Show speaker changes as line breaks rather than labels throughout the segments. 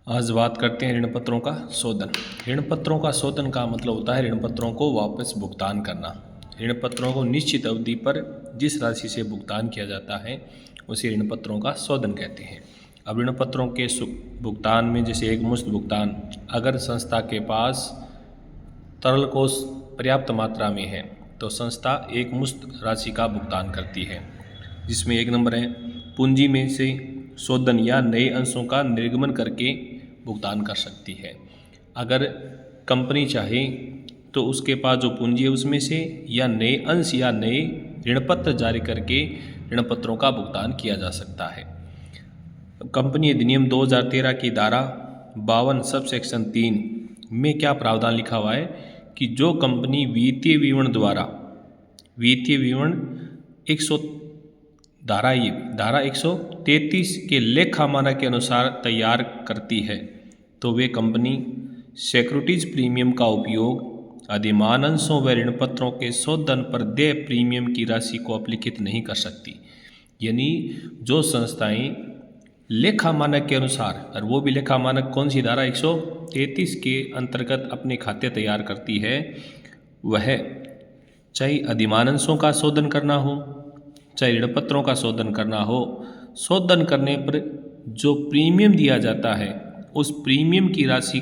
आज बात करते हैं ऋण पत्रों का शोधन। ऋण पत्रों का शोधन का मतलब होता है ऋण पत्रों को वापस भुगतान करना। ऋण पत्रों को निश्चित अवधि पर जिस राशि से भुगतान किया जाता है उसे ऋण पत्रों का शोधन कहते हैं। अब ऋण पत्रों के भुगतान में जैसे एक मुश्त भुगतान, अगर संस्था के पास तरल कोष पर्याप्त मात्रा में है तो संस्था एक मुश्त राशि का भुगतान करती है, जिसमें एक नंबर है पूंजी में से शोधन या नए अंशों का निर्गमन करके भुगतान कर सकती है। अगर कंपनी चाहे तो उसके पास जो पूंजी है उसमें से या नए अंश या नए ऋण पत्र जारी करके ऋण पत्रों का भुगतान किया जा सकता है। कंपनी अधिनियम 2013 की धारा 52 सब सेक्शन 3 में क्या प्रावधान लिखा हुआ है कि जो कंपनी वित्तीय विवरण द्वारा वित्तीय विवरण धारा 133 के लेखा मानक के अनुसार तैयार करती है तो वे कंपनी सिक्योरिटीज प्रीमियम का उपयोग अधिमान अंशों व ऋण पत्रों के शोधन पर देय प्रीमियम की राशि को अपलिखित नहीं कर सकती। यानी जो संस्थाएं लेखा मानक के अनुसार, और वो भी लेखा मानक कौन सी धारा 133 के अंतर्गत अपने खाते तैयार करती है, वह चाहे अधिमान अंशों का शोधन करना हो चाहे ऋण पत्रों का शोधन करना हो, शोधन करने पर जो प्रीमियम दिया जाता है उस प्रीमियम की राशि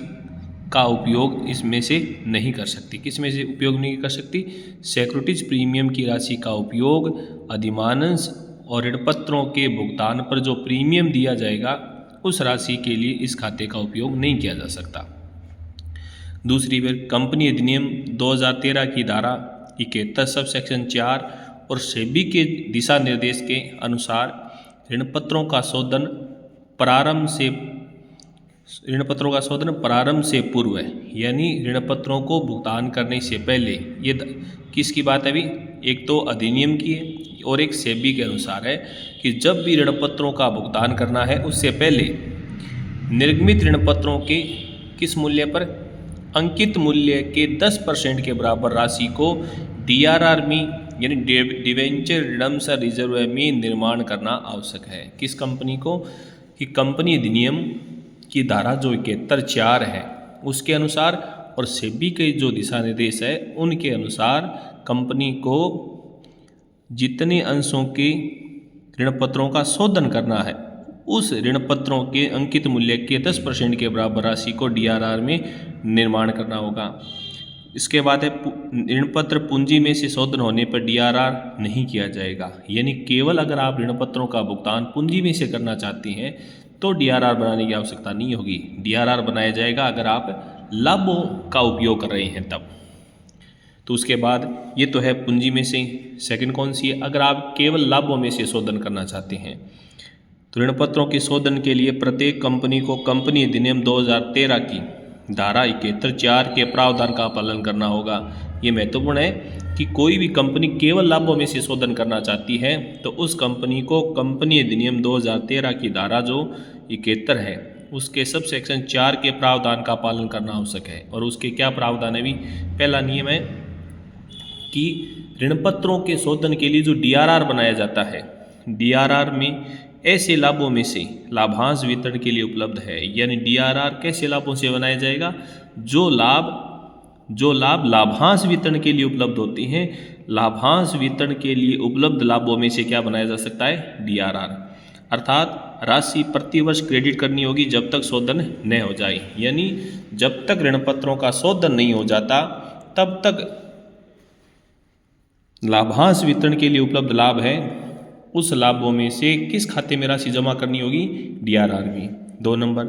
का उपयोग इसमें से नहीं कर सकती। किस में से उपयोग नहीं कर सकती? सिक्योरिटीज प्रीमियम की राशि का उपयोग अधिमान अंश और ऋण पत्रों के भुगतान पर जो प्रीमियम दिया जाएगा उस राशि के लिए इस खाते का उपयोग नहीं किया जा सकता। दूसरी बार कंपनी अधिनियम 2013 की धारा 71 सब सेक्शन 4 और सेबी के दिशा निर्देश के अनुसार ऋण पत्रों का शोधन प्रारंभ से पूर्व है, यानी ऋण पत्रों को भुगतान करने से पहले, ये किसकी बात है अभी? एक तो अधिनियम की है और एक सेबी के अनुसार है कि जब भी ऋण पत्रों का भुगतान करना है उससे पहले निर्गमित ऋण पत्रों के किस मूल्य पर? अंकित मूल्य के 10% के बराबर राशि को DRR में यानी डिवेंचर रिडम्पशन रिजर्व में निर्माण करना आवश्यक है। किस कंपनी को? कि कंपनी अधिनियम की धारा जो 71(4) है उसके अनुसार और सेबी के जो दिशा निर्देश है उनके अनुसार कंपनी को जितने अंशों के ऋण पत्रों का शोधन करना है उस ऋण पत्रों के अंकित मूल्य के 10% के बराबर राशि को DRR में निर्माण करना होगा। इसके बाद है ऋण पत्र पूंजी में से शोधन होने पर DRR नहीं किया जाएगा, यानी केवल अगर आप ऋण पत्रों का भुगतान पूंजी में से करना चाहती हैं तो DRR बनाने की आवश्यकता नहीं होगी। DRR बनाया जाएगा अगर आप लाभों का उपयोग कर रहे हैं तब। तो उसके बाद ये तो है पूंजी में से। सेकंड कौन सी है? अगर आप केवल लाभों में से शोधन करना चाहते हैं तो ऋण पत्रों के शोधन के लिए प्रत्येक कंपनी को कंपनी अधिनियम 2013 की धारा 71(4) के प्रावधान का पालन करना होगा। ये महत्वपूर्ण है कि कोई भी कंपनी केवल लाभों में से शोधन करना चाहती है तो उस कंपनी को कंपनी अधिनियम 2013 की धारा जो 71 है उसके सब सेक्शन 4 के प्रावधान का पालन करना आवश्यक है। और उसके क्या प्रावधान है? भी पहला नियम है कि ऋण पत्रों के शोधन के लिए जो DRR बनाया जाता है, DRR में ऐसे लाभों में से लाभांश वितरण के लिए उपलब्ध है। यानी DRR कैसे लाभों से बनाया जाएगा? जो लाभ लाभांश वितरण के लिए उपलब्ध होते हैं, लाभांश वितरण के लिए उपलब्ध लाभों में से क्या बनाया जा सकता है? DRR। अर्थात राशि प्रतिवर्ष क्रेडिट करनी होगी जब तक शोधन न हो जाए। यानी जब तक ऋण पत्रों का शोधन नहीं हो जाता तब तक लाभांश वितरण के लिए उपलब्ध लाभ है उस लाभों में से किस खाते में राशि जमा करनी होगी? DRR में। 2 नंबर,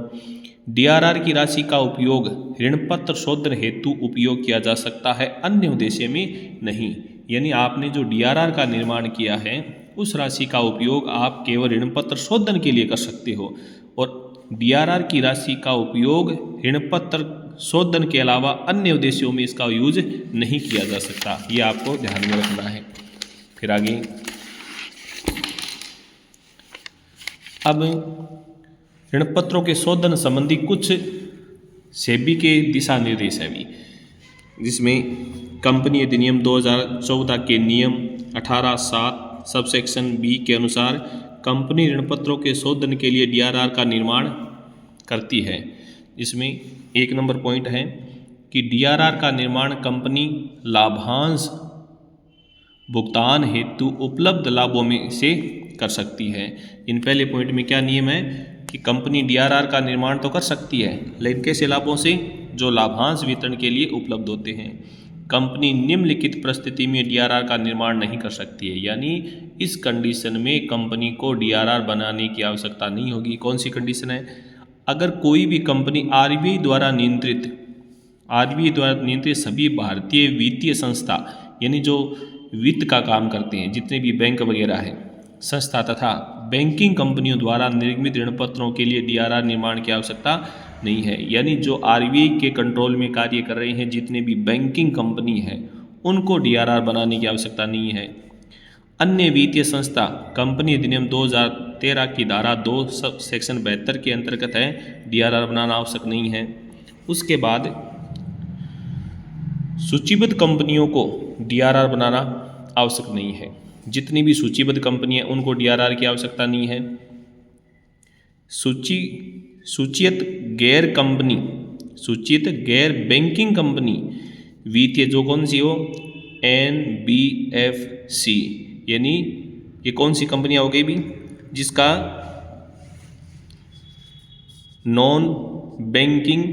DRR की राशि का उपयोग ऋण पत्र शोधन हेतु उपयोग किया जा सकता है, अन्य उद्देश्य में नहीं। यानी आपने जो DRR का निर्माण किया है उस राशि का उपयोग आप केवल ऋण पत्र शोधन के लिए कर सकते हो और DRR की राशि का उपयोग ऋण पत्र शोधन के अलावा अन्य उद्देश्यों में इसका यूज नहीं किया जा सकता। ये आपको ध्यान में रखना है। फिर आगे अब ऋण पत्रों के शोधन संबंधी कुछ सेबी के दिशा निर्देश है भी, जिसमें कंपनी अधिनियम 2014 के नियम 18(7) सब सेक्शन B के अनुसार कंपनी ऋण पत्रों के शोधन के लिए DRR का निर्माण करती है। इसमें 1 नंबर पॉइंट है कि डीआरआर का निर्माण कंपनी लाभांश भुगतान हेतु उपलब्ध लाभों में से कर सकती है। इन पहले पॉइंट में क्या नियम है कि कंपनी डीआरआर का निर्माण तो कर सकती है, लेकिन कैसे लाभों से? जो लाभांश वितरण के लिए उपलब्ध होते हैं। कंपनी निम्नलिखित परिस्थिति में डीआरआर का निर्माण नहीं कर सकती है, यानी इस कंडीशन में कंपनी को डीआरआर बनाने की आवश्यकता नहीं होगी। कौन सी कंडीशन है? अगर कोई भी कंपनी आरबीआई द्वारा नियंत्रित सभी भारतीय वित्तीय संस्था, यानी जो वित्त का काम करते हैं, जितने भी बैंक वगैरह हैं संस्था तथा बैंकिंग कंपनियों द्वारा निर्मित ऋण पत्रों के लिए डीआरआर निर्माण की आवश्यकता नहीं है। यानी जो आरबीआई के कंट्रोल में कार्य कर रहे हैं जितने भी बैंकिंग कंपनी हैं, उनको डीआरआर बनाने की आवश्यकता नहीं है। अन्य वित्तीय संस्था कंपनी अधिनियम 2013 की धारा 2 सेक्शन 72 के अंतर्गत है, डीआरआर बनाना आवश्यक नहीं है। उसके बाद सूचीबद्ध कंपनियों को डीआरआर बनाना आवश्यक नहीं है। जितनी भी सूचीबद्ध कंपनी है उनको डीआरआर की आवश्यकता नहीं है। सूचित गैर बैंकिंग कंपनी वित्तीय जो कौन सी हो, NBFC, यानी ये कौन सी कंपनियां हो गई भी, जिसका नॉन बैंकिंग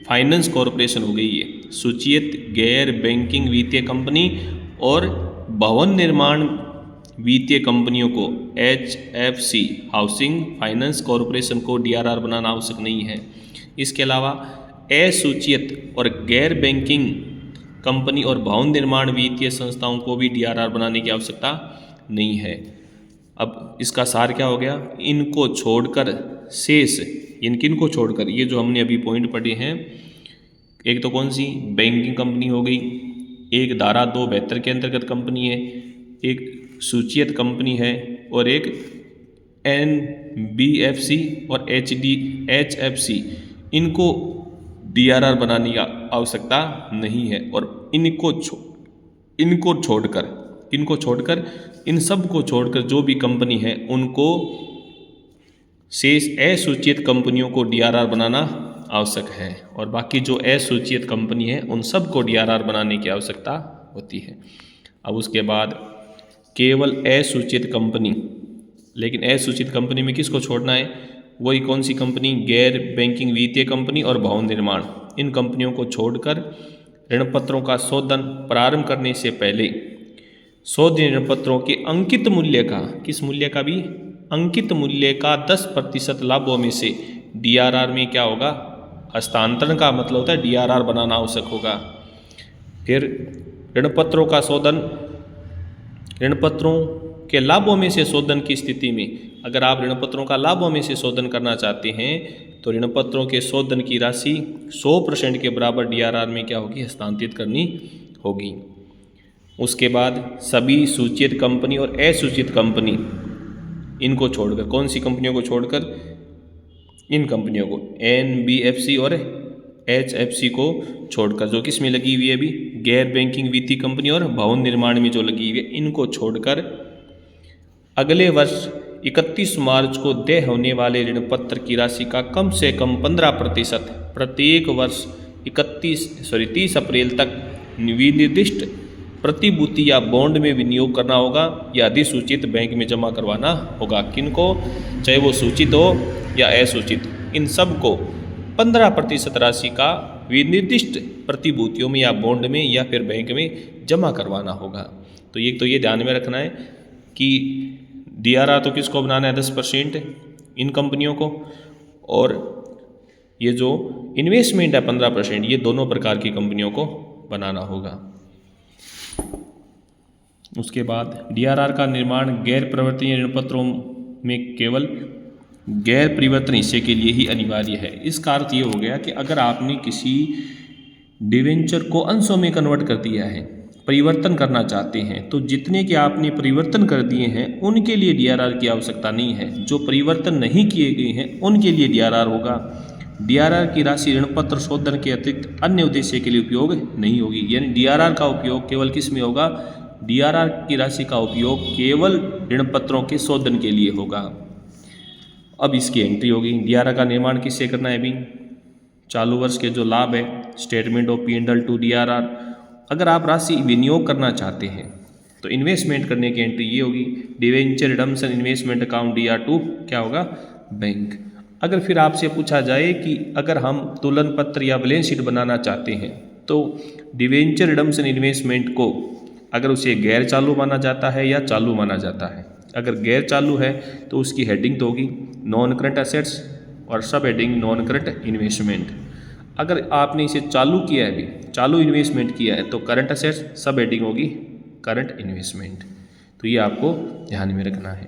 फाइनेंस कॉरपोरेशन हो गई है। सूचित गैर बैंकिंग वित्तीय कंपनी और भवन निर्माण वित्तीय कंपनियों को HFC हाउसिंग फाइनेंस कॉरपोरेशन को डीआरआर बनाना आवश्यक नहीं है। इसके अलावा असूचित और गैर बैंकिंग कंपनी और भवन निर्माण वित्तीय संस्थाओं को भी डीआरआर बनाने की आवश्यकता नहीं है। अब इसका सार क्या हो गया? इनको छोड़कर शेष, किनको छोड़कर, ये जो हमने अभी पॉइंट पढ़े हैं, एक तो कौन सी बैंकिंग कंपनी हो गई, एक धारा 272 के अंतर्गत कंपनी है, एक सूचित कंपनी है और एक NBFC और HFC, इनको डीआरआर बनाने की आवश्यकता नहीं है। और इनको छोड़कर इन सब को छोड़कर जो भी कंपनी है उनको शेष असूचित कंपनियों को डीआरआर बनाना आवश्यक है, और बाकी जो असूचित कंपनी है उन सब को डीआरआर बनाने की आवश्यकता होती है। अब उसके बाद केवल असूचित कंपनी, लेकिन असूचित कंपनी में किसको छोड़ना है? वही कौन सी कंपनी? गैर बैंकिंग वित्तीय कंपनी और भवन निर्माण, इन कंपनियों को छोड़कर ऋण पत्रों का शोधन प्रारंभ करने से पहले शोधन ऋण पत्रों के अंकित मूल्य का, किस मूल्य का भी? अंकित मूल्य का 10% लाभों में से डीआरआर में क्या होगा? हस्तांतरण का मतलब होता है डीआरआर बनाना आवश्यक होगा। फिर ऋण पत्रों का शोधन, ऋण पत्रों के लाभों में से शोधन की स्थिति में, अगर आप ऋण पत्रों का लाभों में से शोधन करना चाहते हैं तो ऋण पत्रों के शोधन की राशि 100% के बराबर डीआरआर में क्या होगी? हस्तांतरित करनी होगी। उसके बाद सभी सूचित कंपनी और असूचित कंपनी, इनको छोड़कर, कौन सी कंपनियों को छोड़कर? इन कंपनियों को NBFC और HFC को छोड़कर, जो किस में लगी हुई है अभी? गैर बैंकिंग वित्तीय कंपनी और भवन निर्माण में जो लगी हुई है, इनको छोड़कर अगले वर्ष 31 मार्च को देय होने वाले ऋण पत्र की राशि का कम से कम 15% प्रत्येक वर्ष 30 अप्रैल तक विनिर्दिष्ट प्रतिभूति या बॉन्ड में विनियोग करना होगा या अधिसूचित बैंक में जमा करवाना होगा। किनको? चाहे वो सूचित हो या असूचित, इन सब को 15% राशि का विनिर्दिष्ट प्रतिभूतियों में या बॉन्ड में या फिर बैंक में जमा करवाना होगा। तो ये ध्यान में रखना है कि डीआरआर तो किसको बनाना है? 10% इन कंपनियों को, और ये जो इन्वेस्टमेंट है 15%, ये दोनों प्रकार की कंपनियों को बनाना होगा। उसके बाद डीआरआर का निर्माण गैर परिवर्तनीय ऋण पत्रों में केवल गैर परिवर्तन हिस्से के लिए ही अनिवार्य है। इसका अर्थ ये हो गया कि अगर आपने किसी डिवेंचर को अंशों में कन्वर्ट कर दिया है, परिवर्तन करना चाहते हैं, तो जितने के आपने परिवर्तन कर दिए हैं उनके लिए डीआरआर की आवश्यकता नहीं है। जो परिवर्तन नहीं किए गए हैं उनके लिए डीआरआर होगा। डीआरआर की राशि ऋण पत्र शोधन के अतिरिक्त अन्य उद्देश्य के लिए उपयोग नहीं होगी। यानी डीआरआर का उपयोग केवल किस में होगा? डीआरआर की राशि का उपयोग केवल ऋण पत्रों के शोधन के लिए होगा। अब इसकी एंट्री होगी। डीआरआर का निर्माण किससे करना है अभी? चालू वर्ष के जो लाभ है, statement of P&L to DRR। अगर आप राशि विनियोग करना चाहते हैं तो इन्वेस्टमेंट करने की एंट्री ये होगी, debenture redemption investment account DR to क्या होगा, बैंक। अगर फिर आपसे पूछा जाए कि अगर हम तुलन पत्र या बैलेंस शीट बनाना चाहते हैं तो डिवेंचर रिडम्पशन इन्वेस्टमेंट को अगर उसे गैर चालू माना जाता है या चालू माना जाता है। अगर गैर चालू है तो उसकी हेडिंग तो होगी नॉन करंट एसेट्स और सब हेडिंग नॉन करंट इन्वेस्टमेंट। अगर आपने इसे चालू किया है, भी चालू इन्वेस्टमेंट किया है, तो करंट एसेट्स सब हेडिंग होगी करंट इन्वेस्टमेंट। तो ये आपको ध्यान में रखना है।